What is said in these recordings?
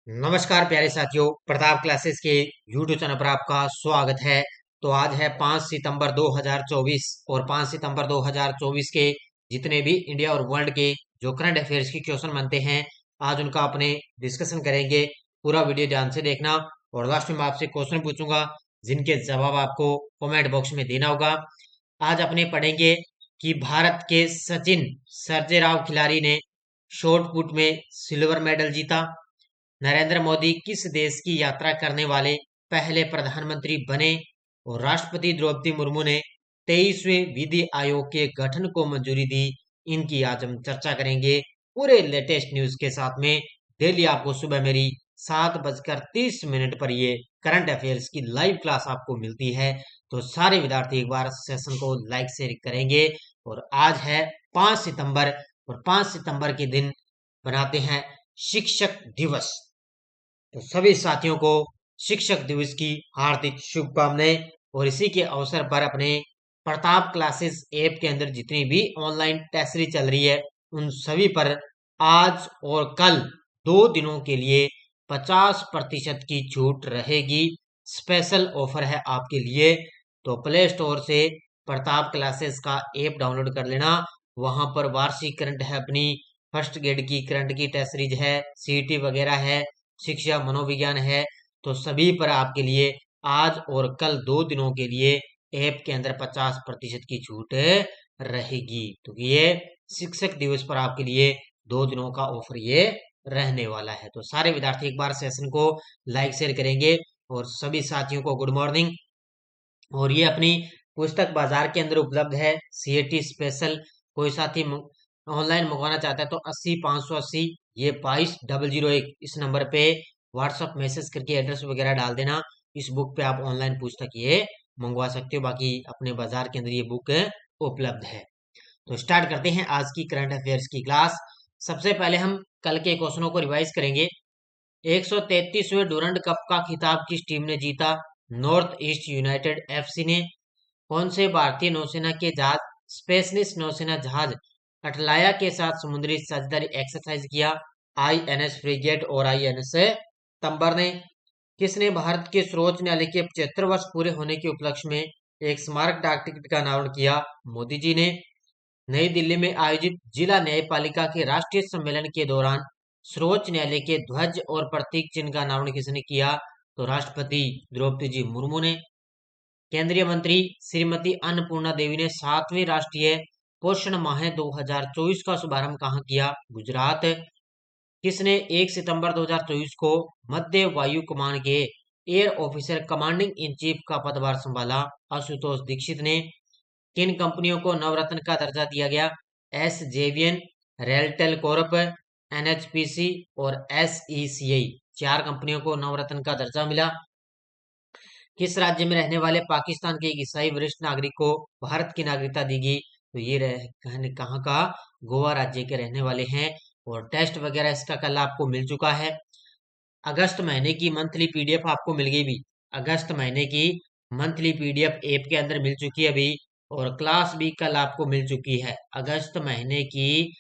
नमस्कार प्यारे साथियों, प्रताप क्लासेस के यूट्यूब चैनल पर आपका स्वागत है। तो आज है 5 सितंबर 2024 और 5 सितंबर 2024 के जितने भी इंडिया और वर्ल्ड के जो करंट अफेयर्स की क्वेश्चन बनते हैं, आज उनका अपने डिस्कशन करेंगे। पूरा वीडियो ध्यान से देखना और लास्ट में मैं आपसे क्वेश्चन पूछूंगा जिनके जवाब आपको कमेंट बॉक्स में देना होगा। आज अपने पढ़ेंगे कि भारत के सचिन सर्जेराव खिलाड़ी ने शॉट पुट में सिल्वर मेडल जीता। नरेंद्र मोदी किस देश की यात्रा करने वाले पहले प्रधानमंत्री बने और राष्ट्रपति द्रौपदी मुर्मू ने 23वें विधि आयोग के गठन को मंजूरी दी। इनकी आज हम चर्चा करेंगे पूरे लेटेस्ट न्यूज के साथ में। डेली आपको सुबह मेरी 7:30 पर ये करंट अफेयर्स की लाइव क्लास आपको मिलती है। तो सारे विद्यार्थी एक बार सेशन को लाइक शेयर करेंगे। और आज है 5 सितंबर और 5 सितंबर के दिन बनाते हैं शिक्षक दिवस। तो सभी साथियों को शिक्षक दिवस की हार्दिक शुभकामनाएं। और इसी के अवसर पर अपने प्रताप क्लासेस ऐप के अंदर जितनी भी ऑनलाइन टेस्टरी चल रही है उन सभी पर आज और कल 2 दिनों के लिए 50% की छूट रहेगी। स्पेशल ऑफर है आपके लिए। तो प्ले स्टोर से प्रताप क्लासेस का ऐप डाउनलोड कर लेना। वहां पर वार्षिक करंट है, अपनी फर्स्ट ग्रेड की करंट की टेस्ट सीरीज है, सीईटी वगैरह है, शिक्षा मनोविज्ञान है। तो सभी पर आपके लिए आज और कल 2 दिनों के लिए ऐप के अंदर 50% की छूट रहेगी। तो ये शिक्षक दिवस पर आपके लिए 2 दिनों का ऑफर ये रहने वाला है। तो सारे विद्यार्थी एक बार सेशन को लाइक शेयर करेंगे और सभी साथियों को गुड मॉर्निंग। और ये अपनी पुस्तक बाजार के अंदर उपलब्ध है, सीएटी स्पेशल। कोई साथी ऑनलाइन मंगवाना चाहता है तो 80 580 ये 22 001 इस नंबर पे व्हाट्सएप मैसेज करके एड्रेस वगैरह डाल देना। इस बुक पे आप ऑनलाइन पुस्तक ये मंगवा सकते हो। बाकी अपने बाजार के अंदर ये बुक उपलब्ध है। तो स्टार्ट करते हैं आज की करंट अफेयर्स की क्लास। सबसे पहले हम कल के क्वेश्चनों को रिवाइज करेंगे। 133वें डूरंड कप का खिताब किस टीम ने जीता? नॉर्थ ईस्ट यूनाइटेड एफसी ने। कौन से भारतीय नौसेना के जहाज स्पेसनिस नौसेना जहाज अटलाया के साथ समुद्री साझेदारी एक्सरसाइज किया? आईएनएस फ्रिगेट और आईएनएस तंबर ने। किसने भारत के सर्वोच्च न्यायालय के 75 वर्ष पूरे होने के उपलक्ष्य में एक स्मारक डाक टिकट का अनावरण किया? मोदी जी ने। नई दिल्ली में आयोजित जिला न्यायपालिका के राष्ट्रीय सम्मेलन के दौरान सर्वोच्च न्यायालय के ध्वज और प्रतीक चिन्ह का अनावरण किसने किया? तो राष्ट्रपति द्रौपदी जी मुर्मू ने। केंद्रीय मंत्री श्रीमती अन्नपूर्णा देवी ने 7वें राष्ट्रीय पोषण माह 2024 का शुभारंभ कहाँ किया? गुजरात। किसने 1 सितंबर 2024 को मध्य वायु कमान के air officer commanding in chief का पदभार संभाला? आशुतोष दीक्षित ने। किन कंपनियों को नवरत्न का दर्जा दिया गया? एस जेवियन, रेलटेल कॉर्प, एनएचपीसी और एसईसीआई। 4 कंपनियों को नवरत्न का दर्जा मिला। किस राज्य में रहने वाले पाकिस्तान के एक ईसाई वरिष्ठ नागरिक को भारत की नागरिकता दी गई? तो ये कहाँ का? गोवा राज्य के रहने वाले हैं। और टेस्ट वगैरह इसका कल आपको मिल चुका है। अगस्त महीने की मंथली पीडीएफ आपको मिल गई भी। अगस्त महीने की मंथली पीडीएफ ऐप के अंदर मिल चुकी है अभी। और क्लास भी कल आपको मिल चुकी है। अगस्त महीने की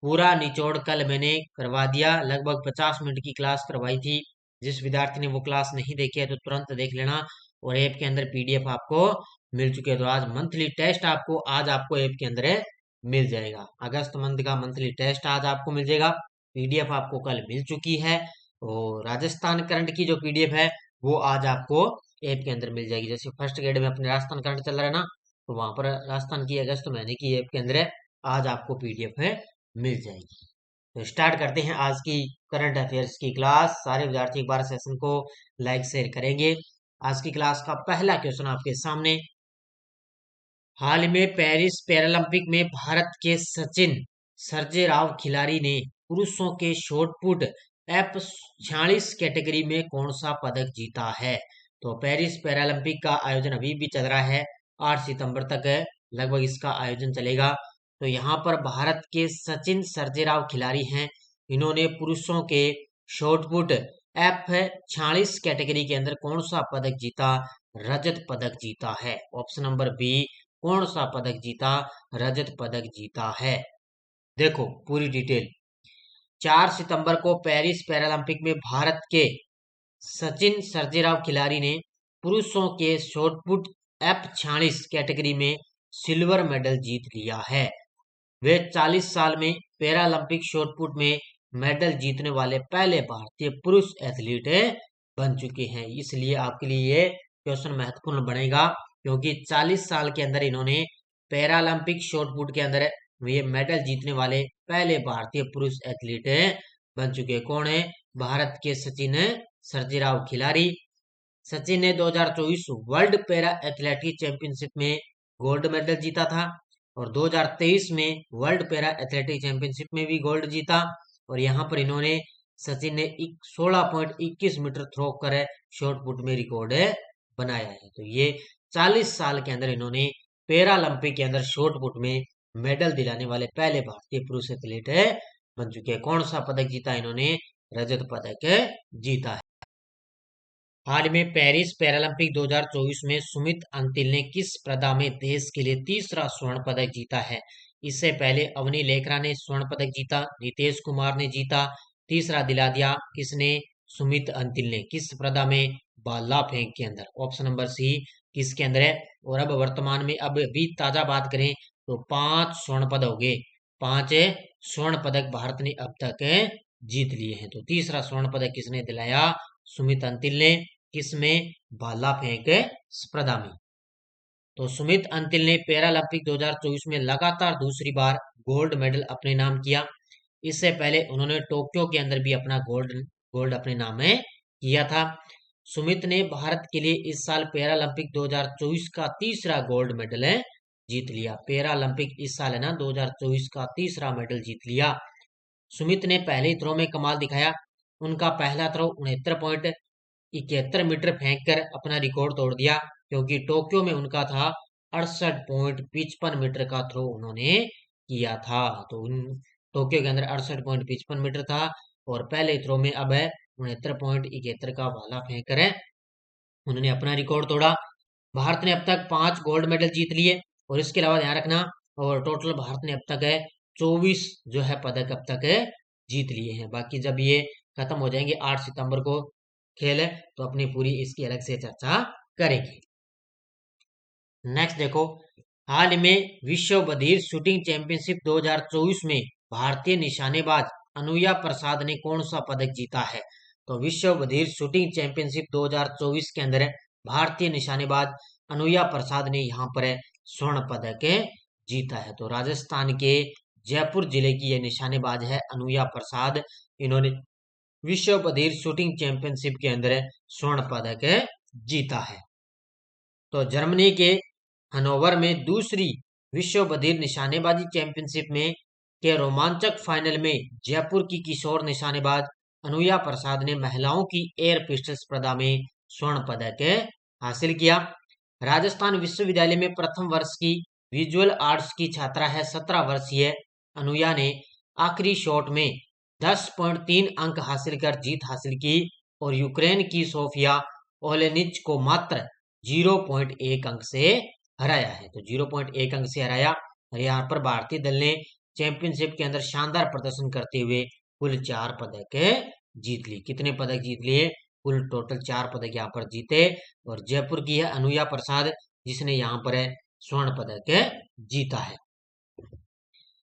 पूरा निचोड़ कल मैंने करवा दिया। लगभग 50 मिनट की क्लास करवाई थी। जिस विद्यार्थी ने वो क्लास नहीं देखी है तो तुरंत देख लेना। और ऐप के अंदर पीडीएफ आपको मिल चुकी है। तो आज मंथली टेस्ट आपको आज आपको ऐप के अंदर मिल जाएगा। अगस्त मंथ का मंथली टेस्ट आज आपको मिल जाएगा। पीडीएफ आपको कल मिल चुकी है। और राजस्थान करंट की जो पीडीएफ है वो आज आपको ऐप के अंदर मिल जाएगी। जैसे फर्स्ट ग्रेड में अपने राजस्थान करंट चल रहा है ना, तो वहां पर राजस्थान की अगस्त महीने की ऐप के अंदर आज आपको पीडीएफ है मिल जाएगी। तो स्टार्ट करते हैं आज की करंट अफेयर्स की क्लास। सारे विद्यार्थी एक बार सेशन को लाइक शेयर करेंगे। आज की क्लास का पहला क्वेश्चन आपके सामने। हाल में पेरिस पैरालंपिक में भारत के सचिन सर्जेराव खिलाड़ी ने पुरुषों के शॉट पुट एफ 46 कैटेगरी में कौन सा पदक जीता है? तो पेरिस पैरालंपिक का आयोजन अभी भी चल रहा है, 8 सितंबर तक है लगभग इसका आयोजन चलेगा। तो यहाँ पर भारत के सचिन सर्जेराव खिलाड़ी हैं। इन्होंने पुरुषों के शॉट पुट एफ 46 कैटेगरी के अंदर कौन सा पदक जीता? रजत पदक जीता है। ऑप्शन नंबर बी, कौन सा पदक जीता? रजत पदक जीता है। देखो पूरी डिटेल। 4 सितंबर को पेरिस पैरालंपिक में भारत के सचिन सर्जेराव खिलाड़ी ने पुरुषों के शॉटपुट F46 कैटेगरी में सिल्वर मेडल जीत लिया है। वे 40 साल में पैरालंपिक शॉटपुट में मेडल जीतने वाले पहले भारतीय पुरुष एथलीट बन चुके हैं। इसलिए आपके लिए ये क्वेश्चन महत्वपूर्ण बनेगा, क्योंकि 40 साल के अंदर इन्होंने पैरालंपिक शॉटपुट के अंदर ये मेडल जीतने वाले पहले भारतीय पुरुष एथलीट बन चुके हैं। कौन है? भारत के सचिन सर्जेराव खिलाड़ी। सचिन ने 2024 वर्ल्ड पैरा एथलेटिक चैंपियनशिप में गोल्ड मेडल जीता था और 2023 में वर्ल्ड पैरा एथलेटिक चैंपियनशिप में भी गोल्ड जीता। और यहाँ पर इन्होंने सचिन ने 16.21 मीटर थ्रो कर शॉटपुट में रिकॉर्ड बनाया है। तो ये 40 साल के अंदर इन्होंने पैरालंपिक के अंदर शॉटपुट में मेडल दिलाने वाले पहले भारतीय पुरुष एथलीट बन चुके हैं। कौन सा पदक जीता इन्होंने? रजत पदक जीता है। हाल में पेरिस पैरालंपिक 2024 में सुमित अंतिल ने किस स्पर्धा में देश के लिए तीसरा स्वर्ण पदक जीता है? इससे पहले अवनी लेखरा ने स्वर्ण पदक जीता, नितेश कुमार ने जीता, तीसरा दिला दिया किसने? सुमित अंतिल ने। किस स्पर्धा में? भाला फेंक के अंदर। ऑप्शन नंबर सी किसके अंदर है? और अब वर्तमान में अब भी ताजा बात करें तो 5 स्वर्ण पदक हो गए। 5 स्वर्ण पदक भारत ने अब तक जीत लिए हैं। तो तीसरा स्वर्ण पदक किसने दिलाया? सुमित अंतिल ने। किसमें? भाला फेंक स्पर्धा में। तो सुमित अंतिल ने पैरालंपिक 2024 में लगातार दूसरी बार गोल्ड मेडल अपने नाम किया। इससे पहले उन्होंने टोक्यो के अंदर भी अपना गोल्ड अपने नाम में किया था। सुमित ने भारत के लिए इस साल पैरालंपिक 2024 का तीसरा गोल्ड मेडल जीत लिया। पैरालंपिक इस साल है ना 2024 का तीसरा मेडल जीत लिया। सुमित ने पहले थ्रो में कमाल दिखाया। उनका पहला थ्रो 69.71 मीटर फेंककर अपना रिकॉर्ड तोड़ दिया, क्योंकि टोक्यो में उनका था 68.55 मीटर का थ्रो उन्होंने किया था। तो टोक्यो के अंदर 68.55 मीटर था और पहले थ्रो में अब 69.71 का भाला फेंककर उन्होंने अपना रिकॉर्ड तोड़ा। भारत ने अब तक 5 गोल्ड मेडल जीत लिए और इसके अलावा ध्यान रखना, और टोटल भारत ने अब तक 24 जो है पदक अब तक जीत लिए हैं। बाकी जब ये खत्म हो जाएंगे 8 सितंबर को खेल है तो अपनी पूरी इसकी अलग से चर्चा करेंगे। नेक्स्ट देखो, हाल में विश्व बधिर शूटिंग चैंपियनशिप 2024 में भारतीय निशानेबाज अनुया प्रसाद ने कौन सा पदक जीता है? तो विश्व बधिर शूटिंग चैंपियनशिप 2024 के अंदर भारतीय निशानेबाज अनुया प्रसाद ने यहाँ पर स्वर्ण पदक जीता है। तो राजस्थान के जयपुर जिले की यह निशानेबाज है अनुया प्रसाद। इन्होंने विश्व बधिर शूटिंग चैंपियनशिप के अंदर स्वर्ण पदक जीता है। तो जर्मनी के हनोवर में दूसरी विश्व बधिर निशानेबाजी चैंपियनशिप में के रोमांचक फाइनल में जयपुर की किशोर निशानेबाज अनुया प्रसाद ने महिलाओं की एयर पिस्टल स्पर्धा में स्वर्ण पदक हासिल किया। राजस्थान विश्वविद्यालय में प्रथम वर्ष की विजुअल आर्ट्स की छात्रा है। 17 वर्षीय अनुया ने आखिरी शॉट में 10.3 अंक हासिल कर जीत हासिल की और यूक्रेन की सोफिया ओलेनिच को मात्र 0.1 अंक से हराया है। तो 0.1 अंक से हराया और यहाँ पर भारतीय दल ने चैंपियनशिप के अंदर शानदार प्रदर्शन करते हुए कुल 4 पदक जीत ली। कितने पदक जीत लिए? कुल टोटल 4 पदक यहाँ पर जीते। और जयपुर की है अनुया प्रसाद जिसने यहाँ पर स्वर्ण पदक जीता है।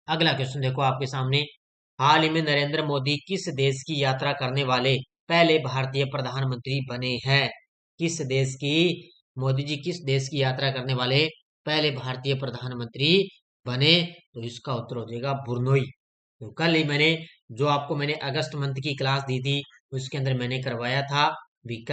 अगला क्वेश्चन देखो आपके सामने, हाल ही में नरेंद्र मोदी किस देश की यात्रा करने वाले पहले भारतीय प्रधानमंत्री बने हैं? किस देश की? मोदी जी किस देश की यात्रा करने वाले पहले भारतीय प्रधानमंत्री बने? तो इसका उत्तर हो जाएगा ब्रुनई। तो कल ही मैंने अगस्त मंथ की क्लास दी थी उसके अंदर मैंने करवाया था भी,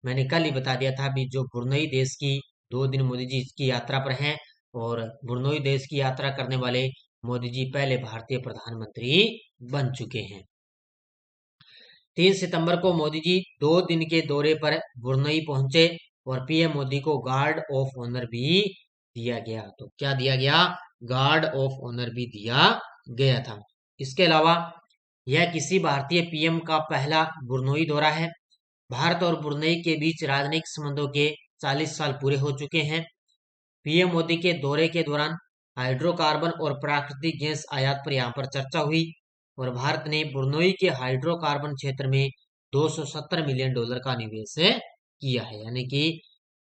मैंने कल ही बता दिया था भी जो ब्रुनई देश की 2 दिन मोदी जी की यात्रा पर हैं और ब्रुनई देश की यात्रा करने वाले मोदी जी पहले भारतीय प्रधानमंत्री बन चुके हैं। 3 सितंबर को मोदी जी 2 दिन के दौरे पर ब्रुनई पहुंचे और पीएम मोदी को गार्ड ऑफ ऑनर भी दिया गया। तो क्या दिया गया? गार्ड ऑफ ऑनर भी दिया गया था। इसके अलावा यह किसी भारतीय पीएम का पहला ब्रुनई दौरा है। भारत और ब्रुनई के बीच राजनयिक संबंधों के 40 साल पूरे हो चुके हैं। पीएम मोदी के दौरे के दौरान हाइड्रोकार्बन और प्राकृतिक गैस आयात पर यहाँ पर चर्चा हुई। और भारत ने बुर्नोई के हाइड्रोकार्बन क्षेत्र में $270 मिलियन का निवेश किया है। यानी कि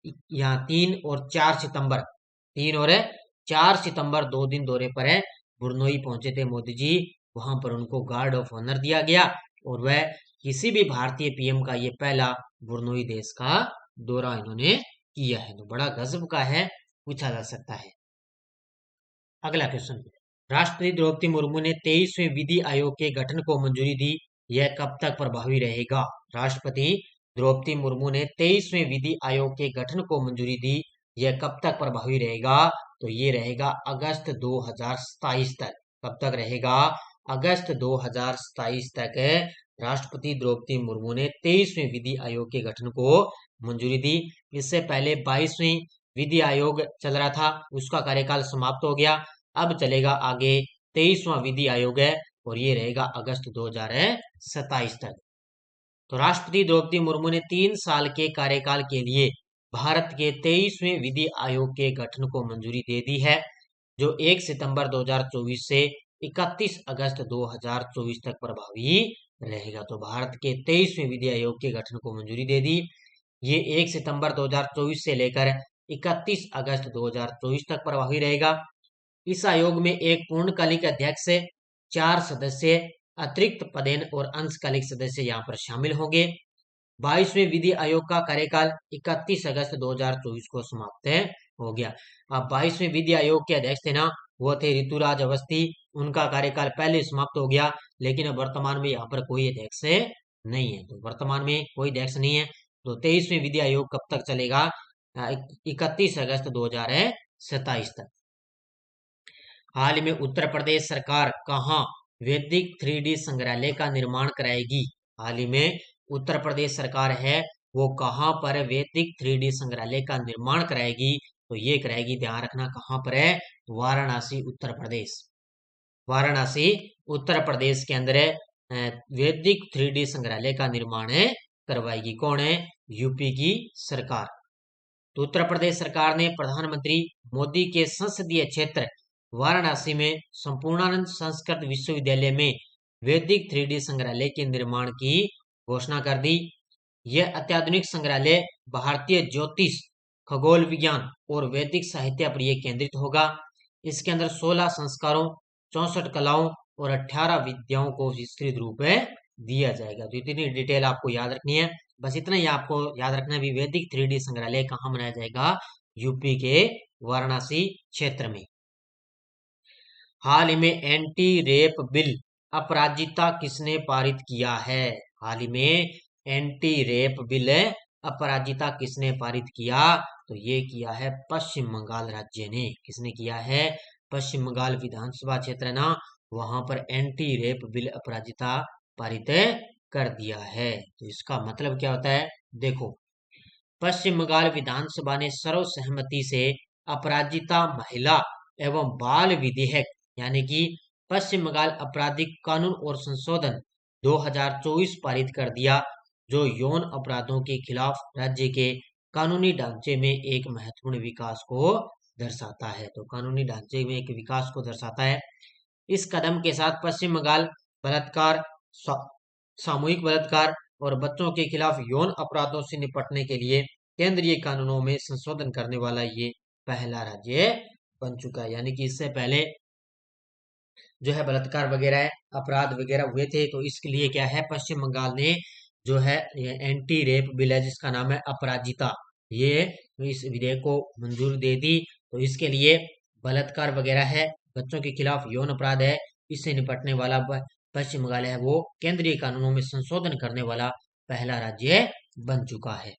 यहाँ 3 और 4 सितंबर 2 दिन दौरे पर है बुर्नोई पहुंचे थे मोदी जी। वहां पर उनको गार्ड ऑफ ऑनर दिया गया और वह किसी भी भारतीय पीएम का ये पहला बुर्नोई देश का दौरा इन्होंने किया है। तो बड़ा गजब का है, पूछा जा सकता है। अगला क्वेश्चन, राष्ट्रपति द्रौपदी मुर्मू ने 23वें विधि आयोग के गठन को मंजूरी दी, यह कब तक प्रभावी रहेगा? राष्ट्रपति द्रौपदी मुर्मू ने 23वें विधि आयोग के गठन को मंजूरी दी, यह कब तक प्रभावी रहेगा? तो ये रहेगा अगस्त 2027 तक। कब तक रहेगा? अगस्त 2027 तक राष्ट्रपति द्रौपदी मुर्मू ने 23वें विधि आयोग के गठन को मंजूरी दी। इससे पहले 22वें विधि आयोग चल रहा था, उसका कार्यकाल समाप्त हो गया। अब चलेगा आगे 23वां विधि आयोग है और ये रहेगा अगस्त 2027 तक। तो राष्ट्रपति द्रौपदी मुर्मू ने 3 साल के कार्यकाल के लिए भारत के 23वें विधि आयोग के गठन को मंजूरी दे दी है, जो 1 सितंबर 2024 से 31 अगस्त 2024 तक प्रभावी रहेगा। तो भारत के 23वें विधि आयोग के गठन को मंजूरी दे दी। ये 1 सितंबर 2024 से लेकर 31 अगस्त 2024 तक प्रभावी रहेगा। इस आयोग में एक पूर्णकालिक अध्यक्ष, 4 सदस्य, अतिरिक्त पदेन और अंशकालिक सदस्य यहाँ पर शामिल होंगे। 22वें विधि आयोग का कार्यकाल 31 अगस्त 2024 को समाप्त हो गया। अब 22वें विधि आयोग के अध्यक्ष थे ना, वो थे ऋतुराज अवस्थी। उनका कार्यकाल पहले समाप्त हो गया, लेकिन अब वर्तमान में यहाँ पर कोई अध्यक्ष नहीं है। तो वर्तमान में कोई अध्यक्ष नहीं है। तो 23वें विधि आयोग कब तक चलेगा? 31 अगस्त 2027 तक। हाल ही में उत्तर प्रदेश सरकार कहाँ वैदिक 3D संग्रहालय का निर्माण कराएगी? हाल ही में उत्तर प्रदेश सरकार है वो कहाँ पर वैदिक 3D संग्रहालय का निर्माण कराएगी? तो ये कराएगी, ध्यान रखना, कहाँ पर है? वाराणसी उत्तर प्रदेश। वाराणसी उत्तर प्रदेश के अंदर वैदिक 3D संग्रहालय का निर्माण करवाएगी। कौन है? यूपी की सरकार। तो उत्तर प्रदेश सरकार ने प्रधानमंत्री मोदी के संसदीय क्षेत्र वाराणसी में संपूर्णानंद संस्कृत विश्वविद्यालय में वैदिक 3D संग्रहालय के निर्माण की घोषणा कर दी। यह अत्याधुनिक संग्रहालय भारतीय ज्योतिष, खगोल विज्ञान और वैदिक साहित्य पर यह केंद्रित होगा। इसके अंदर 16 संस्कारों, 64 कलाओं और 18 विद्याओं को विस्तृत रूप में दिया जाएगा। तो इतनी डिटेल आपको याद रखनी है। बस इतना ही आपको याद रखना है भी वैदिक 3D संग्रहालय कहाँ बनाया जाएगा? यूपी के वाराणसी क्षेत्र में। हाल ही में एंटी रेप बिल अपराजिता किसने पारित किया है? हाल ही में एंटी रेप बिल अपराजिता किसने पारित किया? तो ये किया है पश्चिम बंगाल राज्य ने। किसने किया है? पश्चिम बंगाल विधानसभा क्षेत्र ना, वहां पर एंटी रेप बिल अपराजिता पारित कर दिया है। तो इसका मतलब क्या होता है? देखो, पश्चिम बंगाल विधानसभा ने सर्वसहमति से अपराजिता महिला एवं बाल विधेयक यानी कि पश्चिम बंगाल आपराधिक कानून और संशोधन 2024 पारित कर दिया, जो यौन अपराधों के खिलाफ राज्य के कानूनी ढांचे में एक महत्वपूर्ण विकास को दर्शाता है। तो कानूनी ढांचे में एक विकास को दर्शाता है। इस कदम के साथ पश्चिम बंगाल बलात्कार, सामूहिक बलात्कार और बच्चों के खिलाफ यौन अपराधों से निपटने के लिए केंद्रीय कानूनों में संशोधन करने वाला ये पहला राज्य बन चुका है। यानी कि इससे पहले जो है बलात्कार वगैरह अपराध वगैरह हुए थे, तो इसके लिए क्या है, पश्चिम बंगाल ने जो है एंटी रेप बिल है जिसका नाम है अपराजिता, ये इस विधेयक को मंजूरी दे दी। तो इसके लिए बलात्कार वगैरह है, बच्चों के खिलाफ यौन अपराध है, इससे निपटने वाला पश्चिम बंगाल है वो केंद्रीय कानूनों में संशोधन करने वाला पहला राज्य बन चुका है।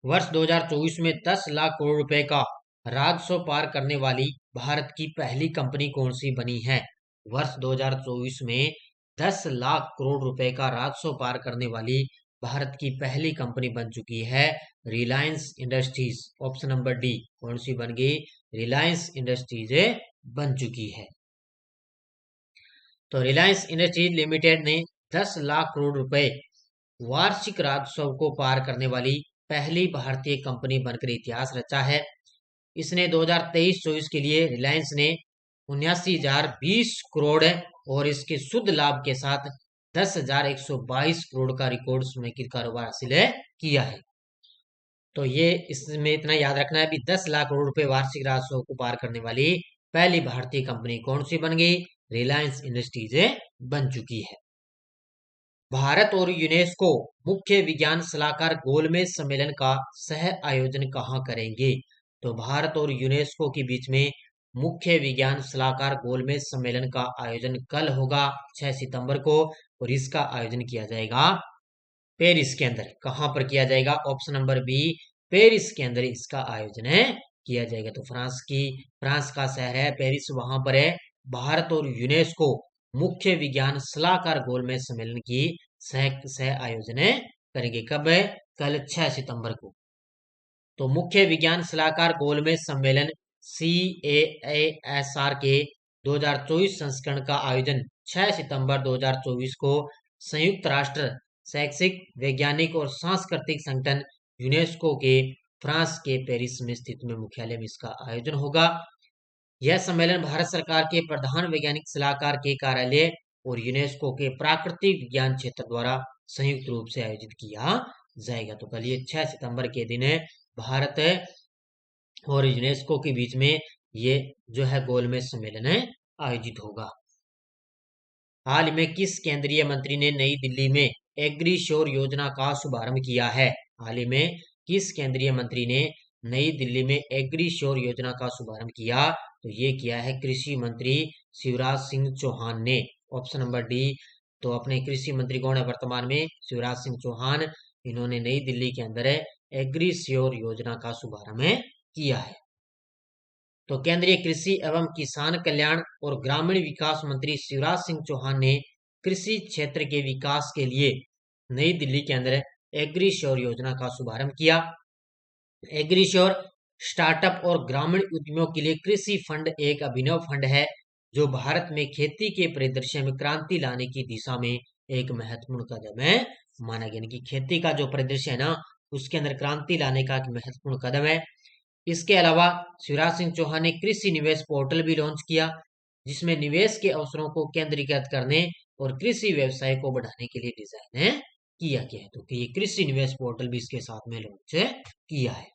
वर्ष 2024 में 10 लाख करोड़ रुपए का राजस्व पार करने वाली भारत की पहली कंपनी कौन सी बनी है? वर्ष 2024 में 10 लाख करोड़ रुपए का राजस्व पार करने वाली भारत की पहली कंपनी बन चुकी है Reliance industries. Option number D कौन सी बन गई? रिलायंस इंडस्ट्रीज बन चुकी है। तो रिलायंस इंडस्ट्रीज लिमिटेड ने 10 लाख करोड़ रुपए वार्षिक राजस्व को पार करने वाली पहली भारतीय कंपनी बनकर इतिहास रचा है। इसने 2023-24 के लिए रिलायंस ने 79,020 करोड़ और इसके शुद्ध लाभ के साथ 10,122 करोड़ का रिकॉर्ड समेकित कारोबार हासिल किया है। तो ये इसमें इतना याद रखना है भी 10 लाख करोड़ रुपए वार्षिक राजस्व को पार करने वाली पहली भारतीय कंपनी कौन सी बन गई? रिलायंस इंडस्ट्रीज बन चुकी है। भारत और यूनेस्को मुख्य विज्ञान सलाहकार गोलमेज सम्मेलन का सह आयोजन कहाँ करेंगे? तो भारत और यूनेस्को के बीच में मुख्य विज्ञान सलाहकार गोलमेज सम्मेलन का आयोजन कल होगा 6 सितंबर को, और इसका आयोजन किया जाएगा पेरिस के अंदर। कहां पर किया जाएगा? ऑप्शन नंबर बी, पेरिस के अंदर इसका आयोजन किया जाएगा। तो फ्रांस का शहर है पेरिस, वहां पर है भारत और यूनेस्को मुख्य विज्ञान सलाहकार गोलमेज सम्मेलन की सह आयोजन करेंगे। कब है? कल 6 सितंबर को। तो मुख्य विज्ञान सलाहकार गोलमेज सम्मेलन CASR के 2024 संस्करण का आयोजन 6 सितंबर 2024 को संयुक्त राष्ट्र शैक्षिक, वैज्ञानिक और सांस्कृतिक संगठन यूनेस्को के फ्रांस के पेरिस में स्थित में मुख्यालय में इसका आयोजन होगा। यह सम्मेलन भारत सरकार के प्रधान वैज्ञानिक सलाहकार के कार्यालय और यूनेस्को के प्राकृतिक विज्ञान क्षेत्र द्वारा संयुक्त रूप से आयोजित किया जाएगा। तो कल ये 6 सितंबर के दिन भारत और यूनेस्को के बीच में ये जो है गोलमेज सम्मेलन आयोजित होगा। हाल में किस केंद्रीय मंत्री ने नई दिल्ली में एग्रीश्योर योजना का शुभारंभ किया है? हाल ही में किस केंद्रीय मंत्री ने नई दिल्ली में एग्रीश्योर योजना का शुभारंभ किया? तो ये किया है कृषि मंत्री शिवराज सिंह चौहान ने। Option number D. तो अपने कृषि मंत्री कौन है वर्तमान में? शिवराज सिंह चौहान। इन्होंने नई दिल्ली के अंदर एग्रीश्योर योजना का शुभारंभ किया है। तो केंद्रीय कृषि एवं किसान कल्याण और ग्रामीण विकास मंत्री शिवराज सिंह चौहान ने कृषि क्षेत्र के विकास के लिए नई दिल्ली के अंदर एग्रीश्योर योजना का शुभारंभ किया। एग्रीश्योर स्टार्टअप और ग्रामीण उद्यमियों के लिए कृषि फंड एक अभिनव फंड है जो भारत में खेती के परिदृश्य में क्रांति लाने की दिशा में एक महत्वपूर्ण कदम है माना गया। यानी कि खेती का जो परिदृश्य है ना, उसके अंदर क्रांति लाने का एक महत्वपूर्ण कदम है। इसके अलावा शिवराज सिंह चौहान ने कृषि निवेश पोर्टल भी लॉन्च किया, जिसमें निवेश के अवसरों को केंद्रीकृत करने और कृषि व्यवसाय को बढ़ाने के लिए डिजाइन किया गया है। तो ये कृषि निवेश पोर्टल भी इसके साथ में लॉन्च किया है।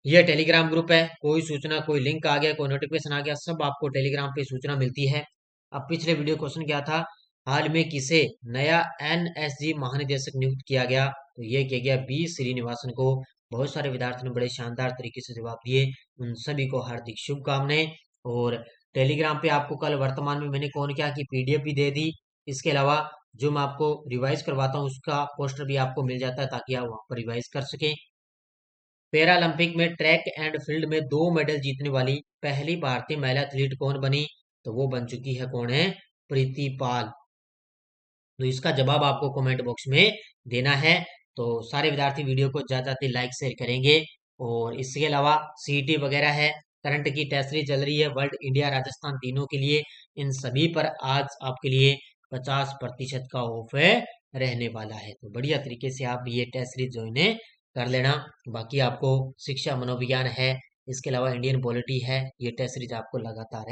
यह टेलीग्राम ग्रुप है, कोई सूचना, कोई लिंक आ गया, कोई नोटिफिकेशन आ गया, सब आपको टेलीग्राम पे सूचना मिलती है। अब पिछले वीडियो क्वेश्चन क्या था? हाल में किसे नया NSG महानिदेशक नियुक्त किया गया? तो ये किया गया B श्रीनिवासन को। बहुत सारे विद्यार्थियों ने बड़े शानदार तरीके से जवाब दिए, उन सभी को हार्दिक शुभकामनाएं। और टेलीग्राम पे आपको कल वर्तमान में मैंने कौन क्या की PDF भी दे दी। इसके अलावा जो मैं आपको रिवाइज करवाता हूँ उसका पोस्टर भी आपको मिल जाता है ताकि आप वहां पर रिवाइज कर सकें। पैरालंपिक में ट्रैक एंड फील्ड में 2 मेडल जीतने वाली पहली भारतीय महिला एथलीट कौन बनी? तो वो बन चुकी है कौन है? प्रीति पाल। तो इसका जवाब आपको कमेंट बॉक्स में देना है। तो सारे विद्यार्थी वीडियो को ज्यादा से लाइक शेयर करेंगे। और इसके अलावा CET वगैरह है, करंट की टेस्ट सीरीज चल रही है, वर्ल्ड, इंडिया, राजस्थान तीनों के लिए। इन सभी पर आज आपके लिए 50% का ऑफ रहने वाला है। तो बढ़िया तरीके से आप ये टेस्ट सीरीज ज्वाइन कर लेना। बाकी आपको शिक्षा मनोविज्ञान है, इसके अलावा इंडियन पॉलिटी है, ये टेस्ट सीरीज आपको लगातार